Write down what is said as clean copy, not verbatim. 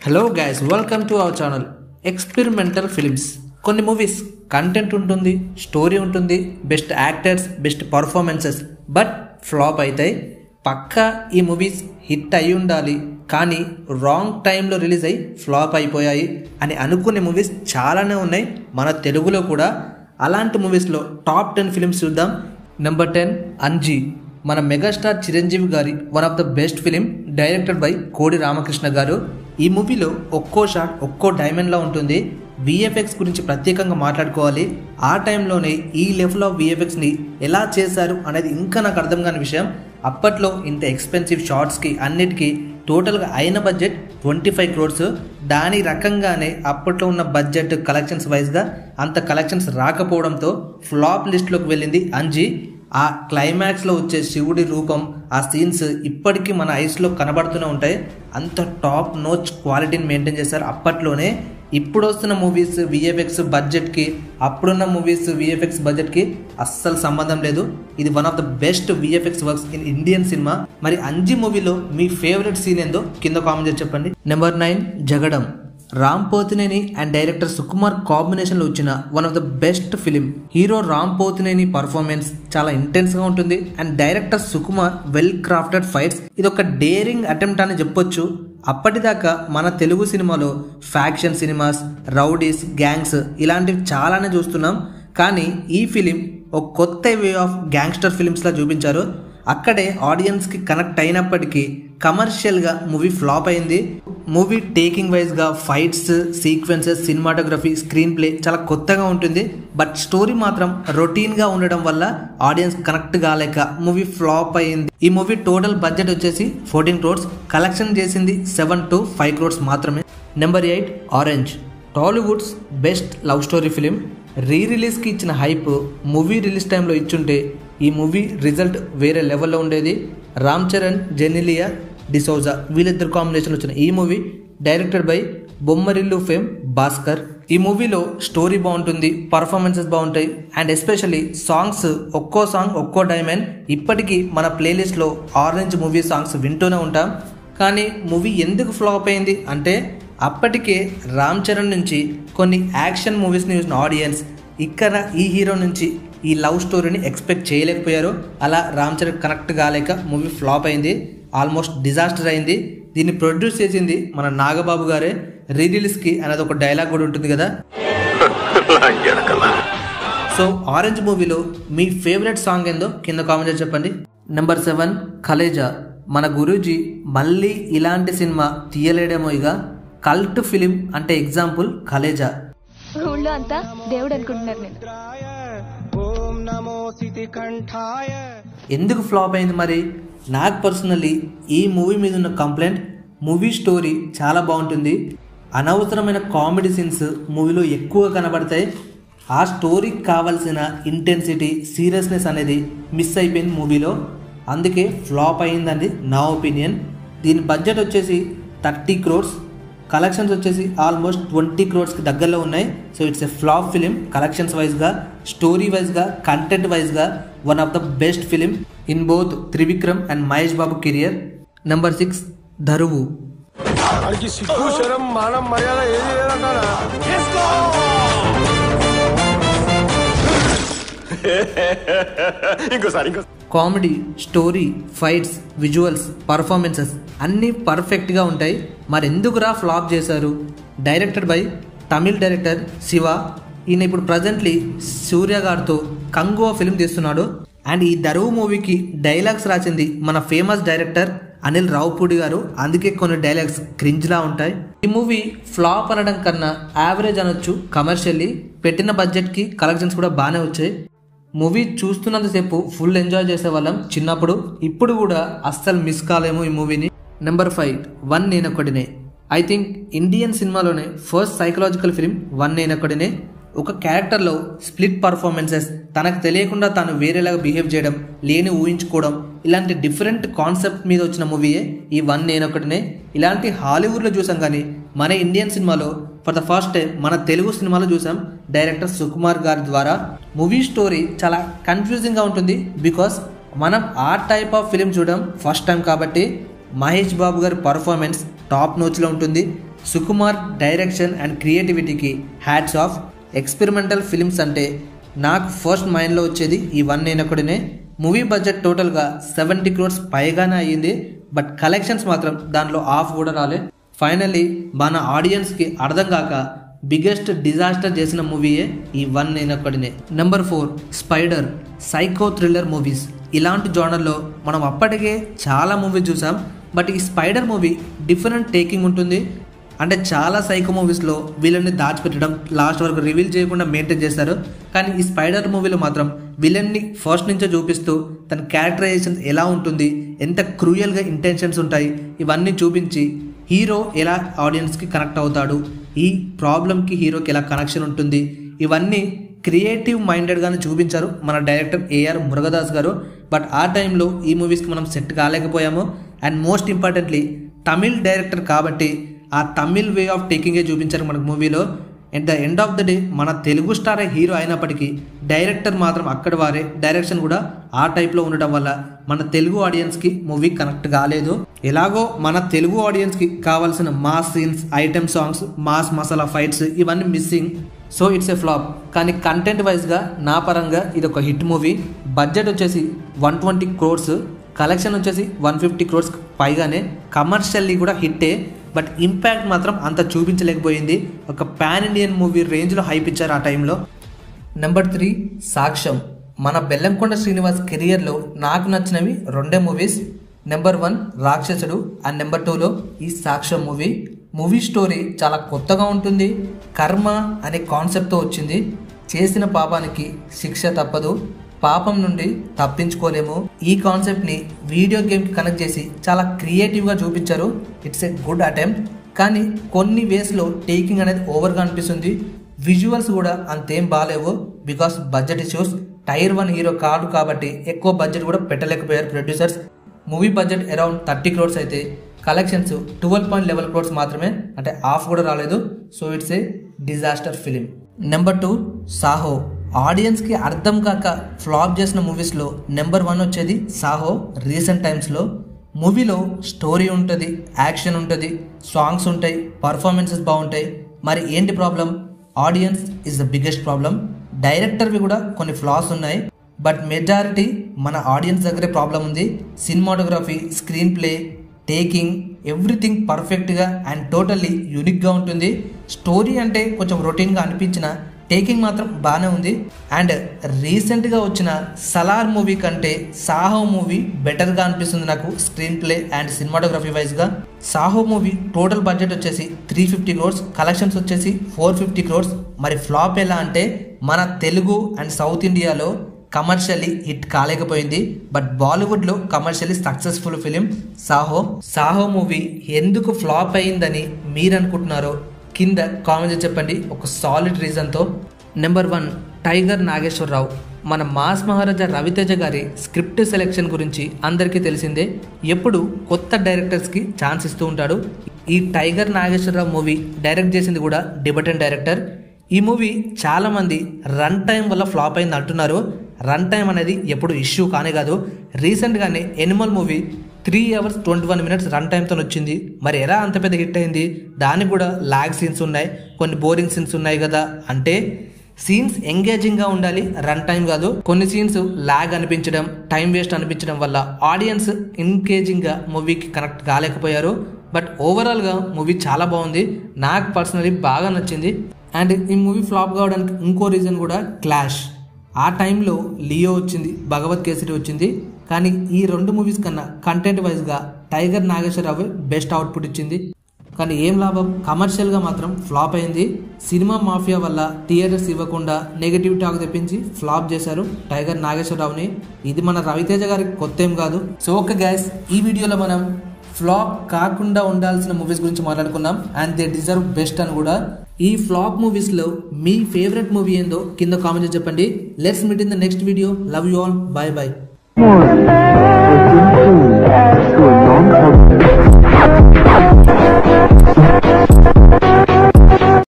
Hello guys, welcome to our channel experimental films. కొన్ని movies content ఉంటుంది, story ఉంటుంది, best actors, best performances, but flop అవుతాయి. పక్కా ఈ movies hit అయి ఉండాలి, కానీ రాంగ్ టైంలో రిలీజ్ అయ్యి ఫ్లాప్ అయిపోయాయి అని అనుకునే మూవీస్ చాలానే ఉన్నాయి మన తెలుగులో కూడా. అలాంటి మూవీస్లో టాప్ 10 ఫిలిమ్స్ చూద్దాం. నెంబర్ 10 అంజీ. మన మెగాస్టార్ చిరంజీవి గారి one of the best film, directed by కోడి రామకృష్ణ గారు. ఈ మూవీలో ఒక్కో షాట్ ఒక్కో డైమండ్లా ఉంటుంది. విఎఫ్ఎక్స్ గురించి ప్రత్యేకంగా మాట్లాడుకోవాలి. ఆ టైంలోనే ఈ లెవెల్ ఆఫ్ విఎఫ్ఎక్స్ని ఎలా చేశారు అనేది ఇంకా నాకు అర్థం కాని విషయం. అప్పట్లో ఇంత ఎక్స్పెన్సివ్ షార్ట్స్కి అన్నిటికీ టోటల్గా అయిన బడ్జెట్ 25 crores. దాని రకంగానే అప్పట్లో ఉన్న బడ్జెట్ కలెక్షన్స్ వైజ్గా అంత కలెక్షన్స్ రాకపోవడంతో ఫ్లాప్ లిస్ట్లోకి వెళ్ళింది అంజీ. ఆ క్లైమాక్స్లో వచ్చే శివుడి రూపం, ఆ సీన్స్ ఇప్పటికీ మన ఐస్లో కనబడుతూనే ఉంటాయి. అంత టాప్ నోచ్ క్వాలిటీని మెయింటైన్ చేశారు అప్పట్లోనే. ఇప్పుడు వస్తున్న మూవీస్ విఎఫ్ఎక్స్ బడ్జెట్కి, అప్పుడున్న మూవీస్ విఎఫ్ఎక్స్ బడ్జెట్కి అస్సలు సంబంధం లేదు. ఇది one of the best VFX works in Indian cinema. మరి అంజీ మూవీలో మీ ఫేవరెట్ సీన్ ఏందో కింద కామెంట్ చేసి చెప్పండి. Number 9 Jagadam. Ram Pothineni and director Sukumar కాంబినేషన్లో వచ్చిన one of the best film. Hero Ram Pothineni performance చాలా ఇంటెన్స్గా ఉంటుంది and director Sukumar well crafted fights. ఇది ఒక డేరింగ్ అటెంప్ట్ అని చెప్పొచ్చు. అప్పటిదాకా మన తెలుగు సినిమాలో ఫ్యాక్షన్ సినిమాస్, రౌడీస్, గ్యాంగ్స్ ఇలాంటివి చాలానే చూస్తున్నాం. కానీ ఈ ఫిలిం ఒక కొత్త వే ఆఫ్ గ్యాంగ్స్టర్ ఫిలిమ్స్లా చూపించారు. అక్కడే ఆడియన్స్కి కనెక్ట్ అయినప్పటికీ కమర్షియల్గా మూవీ ఫ్లాప్ అయింది. మూవీ టేకింగ్ వైజ్గా fights, sequences, cinematography, screen play చాలా కొత్తగా ఉంటుంది. బట్ స్టోరీ మాత్రం రొటీన్గా ఉండడం వల్ల ఆడియన్స్ కనెక్ట్ కాలేక మూవీ ఫ్లాప్ అయింది. ఈ మూవీ టోటల్ బడ్జెట్ వచ్చేసి 14 crores, కలెక్షన్ చేసింది 7 to 5 crores మాత్రమే. Number 8 orange. Tollywood's best love story film. రిలీజ్కి ఇచ్చిన హైప్ మూవీ రిలీజ్ టైంలో ఇచ్చుంటే ఈ మూవీ రిజల్ట్ వేరే లెవెల్లో ఉండేది. రామ్ చరణ్, జెనిలియా డిసౌజా వీళ్ళిద్దరు కాంబినేషన్లో వచ్చిన ఈ movie directed by Bommarillu fame Bhaskar. ఈ మూవీలో స్టోరీ బాగుంటుంది, పర్ఫార్మెన్సెస్ బాగుంటాయి అండ్ ఎస్పెషల్లీ సాంగ్స్, ఒక్కో సాంగ్ ఒక్కో డైమండ్. ఇప్పటికీ మన ప్లేలిస్ట్లో ఆరెంజ్ మూవీ సాంగ్స్ వింటూనే ఉంటాం. కానీ మూవీ ఎందుకు ఫ్లాప్ అయింది అంటే అప్పటికే రామ్ చరణ్ నుంచి కొన్ని యాక్షన్ మూవీస్ని చూసిన ఆడియన్స్ ఇక్కడ ఈ హీరో నుంచి ఈ లవ్ స్టోరీని ఎక్స్పెక్ట్ చేయలేకపోయారు. అలా రామ్ చరణ్ కనెక్ట్ కాలేక మూవీ ఫ్లాప్ అయింది, ఆల్మోస్ట్ డిజాస్టర్ అయింది. దీన్ని ప్రొడ్యూస్ చేసింది మన నాగబాబు గారే. రిలీజ్కి అనేది ఒక డైలాగ్ కూడా ఉంటుంది కదా. సో ఆరెంజ్ మూవీలో మీ ఫేవరెట్ సాంగ్ ఏందో కింద కామెంట్ చేసి చెప్పండి. నెంబర్ 7 కలేజా. మన గురూజీ మళ్ళీ ఇలాంటి సినిమా తీయలేడేమో. ఇక కల్ట్ ఫిలిం అంటే ఎగ్జాంపుల్ కలేజా. ఊళ్ళో అంతా దేవుడు అనుకుంటున్నారు. నేను ఎందుకు ఫ్లాప్ అయింది మరి? నాకు పర్సనల్లీ ఈ మూవీ మీద ఉన్న కంప్లైంట్, మూవీ స్టోరీ చాలా బాగుంటుంది, అనవసరమైన కామెడీ సీన్స్ మూవీలో ఎక్కువ కనబడతాయి. ఆ స్టోరీకి కావాల్సిన ఇంటెన్సిటీ, సీరియస్నెస్ అనేది మిస్ అయిపోయింది మూవీలో. అందుకే ఫ్లాప్ అయిందండి నా ఒపీనియన్. దీని బడ్జెట్ వచ్చేసి 30 crores, కలెక్షన్స్ వచ్చేసి ఆల్మోస్ట్ 20 crores దగ్గరలో ఉన్నాయి. So it's a flop film. Collections వైజ్గా, స్టోరీ వైజ్గా, కంటెంట్ వైజ్గా one of the best film in both Trivikram and Mahesh Babu career. Number 6 Dharuvu. Comedy, story, fights, visuals, performances అన్నీ పర్ఫెక్ట్గా ఉంటాయి. మరి ఎందుకురా ఫ్లాప్ చేశారు? Directed by Tamil director Siva. ఈయన ఇప్పుడు ప్రజెంట్లీ సూర్య గారితో కంగువా ఫిలిం తీస్తున్నాడు. అండ్ ఈ ధరువు మూవీకి డైలాగ్స్ రాసింది మన ఫేమస్ డైరెక్టర్ అనిల్ రావుపూడి గారు. అందుకే కొన్ని డైలాగ్స్ క్రింజ్లా ఉంటాయి. ఈ మూవీ ఫ్లాప్ అనడం కన్నా యావరేజ్ అనొచ్చు. కమర్షియల్లీ పెట్టిన బడ్జెట్కి కలెక్షన్స్ కూడా బాగానే వచ్చాయి. మూవీ చూస్తున్నంతసేపు ఫుల్ ఎంజాయ్ చేసేవాళ్ళం చిన్నప్పుడు. ఇప్పుడు కూడా అస్సలు మిస్ కాలేము ఈ మూవీని. Number 5 one Nenokkadine. I think Indian సినిమాలోనే first psychological film one Nenokkadine. ఒక క్యారెక్టర్లో స్ప్లిట్ పర్ఫార్మెన్సెస్, తనకు తెలియకుండా తాను వేరేలాగా బిహేవ్ చేయడం, లేని ఊహించుకోవడం, ఇలాంటి డిఫరెంట్ కాన్సెప్ట్ మీద వచ్చిన మూవీయే ఈ వన్ నేనొక్కడినే. ఇలాంటి హాలీవుడ్లో చూసాం కానీ మన ఇండియన్ సినిమాలో ఫర్ ద ఫస్ట్ టైం మన తెలుగు సినిమాలో చూసాం డైరెక్టర్ సుకుమార్ గారి ద్వారా. మూవీ స్టోరీ చాలా కన్ఫ్యూజింగ్గా ఉంటుంది బికాస్ మనం ఆ టైప్ ఆఫ్ ఫిలిం చూడడం ఫస్ట్ టైం కాబట్టి. మహేష్ బాబు గారి పర్ఫార్మెన్స్ టాప్ నోచ్లో ఉంటుంది. సుకుమార్ డైరెక్షన్ అండ్ క్రియేటివిటీకి హ్యాట్స్ ఆఫ్. ఎక్స్పెరిమెంటల్ ఫిలిమ్స్ అంటే నాకు ఫస్ట్ మైండ్లో వచ్చేది ఈ వన్ నేనొకడినే. మూవీ బడ్జెట్ టోటల్గా 70 crores పైగానే అయ్యింది. బట్ కలెక్షన్స్ మాత్రం దానిలో హాఫ్ కూడా రాలే. ఫైనల్లీ మన ఆడియన్స్కి అర్థం కాక బిగ్గెస్ట్ డిజాస్టర్ చేసిన మూవీయే ఈ one Nenokkadine. Number 4 Spyder. Psycho thriller movies. ఇలాంటి జోనర్లో మనం అప్పటికే చాలా మూవీస్ చూసాం. బట్ ఈ స్పైడర్ మూవీ డిఫరెంట్ టేకింగ్ ఉంటుంది. అంటే చాలా సైకో మూవీస్లో విలన్ని దాచిపెట్టడం, లాస్ట్ వరకు రివీల్ చేయకుండా మెయింటైన్ చేస్తారు. కానీ ఈ స్పైడర్ మూవీలో మాత్రం విలన్ని ఫస్ట్ నుంచే చూపిస్తూ తన క్యారెక్టరైజేషన్స్ ఎలా ఉంటుంది, ఎంత క్రూయల్గా ఇంటెన్షన్స్ ఉంటాయి, ఇవన్నీ చూపించి హీరో ఎలా ఆడియన్స్కి కనెక్ట్ అవుతాడు, ఈ ప్రాబ్లమ్కి హీరోకి ఎలా కనెక్షన్ ఉంటుంది, ఇవన్నీ క్రియేటివ్ మైండెడ్గానే చూపించారు మన డైరెక్టర్ ఏఆర్ మురుగదాస్ గారు. బట్ ఆ టైంలో ఈ మూవీస్కి మనం సెట్ కాలేకపోయాము. And most importantly Tamil director కాబట్టి ఆ తమిళ్ వే ఆఫ్ టేకింగే చూపించారు మనకు మూవీలో. At the end of the day మన తెలుగు స్టార్ హీరో అయినప్పటికీ డైరెక్టర్ మాత్రం అక్కడి వారే, డైరెక్షన్ కూడా ఆ టైప్లో ఉండటం వల్ల మన తెలుగు ఆడియన్స్కి మూవీ కనెక్ట్ కాలేదు. ఎలాగో మన తెలుగు ఆడియన్స్కి కావాల్సిన mass scenes, item songs, mass masala fights ఇవన్నీ missing. So it's a flop. కానీ కంటెంట్ వైజ్గా నా పరంగా ఇది ఒక హిట్ మూవీ. బడ్జెట్ వచ్చేసి 120 crores, కలెక్షన్ వచ్చేసి 150 crores పైగానే. కమర్షియల్లీ కూడా హిట్టే. బట్ ఇంపాక్ట్ మాత్రం అంత చూపించలేకపోయింది. ఒక పాన్ ఇండియన్ మూవీ రేంజ్లో హైప్ ఇచ్చారు ఆ టైంలో. నెంబర్ 3 సాక్ష్యం. మన బెల్లంకొండ శ్రీనివాస్ కెరియర్లో నాకు నచ్చినవి 2 మూవీస్. నెంబర్ 1 రాక్షసుడు అండ్ నెంబర్ 2లో ఈ సాక్ష్యం మూవీ. మూవీ స్టోరీ చాలా కొత్తగా ఉంటుంది. కర్మ అనే కాన్సెప్ట్తో వచ్చింది. చేసిన పాపానికి శిక్ష తప్పదు, పాపం నుండి తప్పించుకోలేము. ఈ కాన్సెప్ట్ని వీడియో గేమ్కి కనెక్ట్ చేసి చాలా క్రియేటివ్గా చూపించారు. It's a good attempt. కానీ కొన్ని వేస్లో టేకింగ్ అనేది ఓవర్గా అనిపిస్తుంది. విజువల్స్ కూడా అంతేం బాగాలేవు. Because budget issues. Tier 1 hero కాదు కాబట్టి ఎక్కువ బడ్జెట్ కూడా పెట్టలేకపోయారు producers. Movie budget around 30 crores అయితే కలెక్షన్స్ 12.11 crores మాత్రమే, అంటే హాఫ్ కూడా రాలేదు. So it's a disaster film. Number 2 Saaho. ఆడియన్స్కి అర్థం కాక ఫ్లాప్ చేసిన మూవీస్లో నెంబర్ 1 వచ్చేది సాహో. రీసెంట్ టైమ్స్లో మూవీలో స్టోరీ ఉంటుంది, యాక్షన్ ఉంటుంది, సాంగ్స్ ఉంటాయి, పర్ఫార్మెన్సెస్ బాగుంటాయి. మరి ఏంటి problem? Audience is the biggest problem. డైరెక్టర్వి కూడా కొన్ని ఫ్లాస్ ఉన్నాయి. బట్ మెజారిటీ మన ఆడియన్స్ దగ్గరే ప్రాబ్లం ఉంది. Cinematography, screenplay, taking, everything పర్ఫెక్ట్గా అండ్ టోటల్లీ యూనిక్గా ఉంటుంది. స్టోరీ అంటే కొంచెం రొటీన్గా అనిపించిన టేకింగ్ మాత్రం బాగానే ఉంది. అండ్ రీసెంట్గా వచ్చిన సలార్ మూవీ కంటే సాహో మూవీ బెటర్గా అనిపిస్తుంది నాకు స్క్రీన్ ప్లే అండ్ సినిమాటోగ్రఫీ వైజ్గా. సాహో మూవీ టోటల్ బడ్జెట్ వచ్చేసి 350 crores, కలెక్షన్స్ వచ్చేసి 450 crores. మరి ఫ్లాప్ ఎలా అంటే మన తెలుగు అండ్ సౌత్ ఇండియాలో కమర్షియల్లీ హిట్ కాలేకపోయింది. బట్ బాలీవుడ్లో commercially successful film Saaho. Saaho movie ఎందుకు ఫ్లాప్ అయిందని మీరు అనుకుంటున్నారో కింద కామెంట్ చెప్పండి ఒక సాలిడ్ రీజన్తో. Number 1 tiger Nageswara Rao. మన మాస్ మహారాజా రవితేజ గారి స్క్రిప్ట్ సెలెక్షన్ గురించి అందరికీ తెలిసిందే. ఎప్పుడు కొత్త డైరెక్టర్స్కి ఛాన్స్ ఇస్తూ ఉంటాడు. ఈ టైగర్ నాగేశ్వరరావు మూవీ డైరెక్ట్ చేసింది కూడా డిబెటెంట్ డైరెక్టర్. ఈ మూవీ చాలామంది రన్ టైం వల్ల ఫ్లాప్ అయింది అంటున్నారు. రన్ టైం అనేది ఎప్పుడు ఇష్యూ కానే కాదు. రీసెంట్గానే animal movie 3 hours 21 minutes run టైంతో వచ్చింది. మరి ఎలా అంత పెద్ద హిట్ అయింది? దానికి కూడా లాగ్ సీన్స్ ఉన్నాయి, కొన్ని బోరింగ్ సీన్స్ ఉన్నాయి కదా. అంటే సీన్స్ ఎంగేజింగ్గా ఉండాలి, రన్ టైం కాదు. కొన్ని సీన్స్ లాగ్ అనిపించడం, టైం వేస్ట్ అనిపించడం వల్ల ఆడియన్స్ ఎంగేజింగ్గా మూవీకి కనెక్ట్ కాలేకపోయారు. బట్ ఓవరాల్గా మూవీ చాలా బాగుంది, నాకు పర్సనలీ బాగా నచ్చింది. అండ్ ఈ మూవీ ఫ్లాప్ కావడానికి ఇంకో రీజన్ కూడా క్లాష్. ఆ టైంలో లియో వచ్చింది, భగవత్ కేసరి వచ్చింది. కానీ ఈ 2 మూవీస్ కన్నా కంటెంట్ వైజ్గా టైగర్ నాగేశ్వరరావు బెస్ట్ అవుట్పుట్ ఇచ్చింది. కానీ ఏం లాభం, కమర్షియల్గా మాత్రం ఫ్లాప్ అయింది. సినిమా మాఫియా వల్ల థియేటర్స్ ఇవ్వకుండా నెగిటివ్ టాక్ తెప్పించి ఫ్లాప్ చేశారు టైగర్ నాగేశ్వరరావుని. ఇది మన రవితేజ గారికి కొత్త ఏం కాదు. సో ఓకే గైస్, ఈ వీడియోలో మనం ఫ్లాప్ కాకుండా ఉండాల్సిన మూవీస్ గురించి మాట్లాడుకున్నాం. అండ్ దే డిజర్వ్ బెస్ట్ అని కూడా. ఈ ఫ్లాప్ మూవీస్లో మీ ఫేవరెట్ మూవీ ఏందో కింద కామెంట్ చెప్పండి. Let's meet in the next video. Love you all. Bye bye.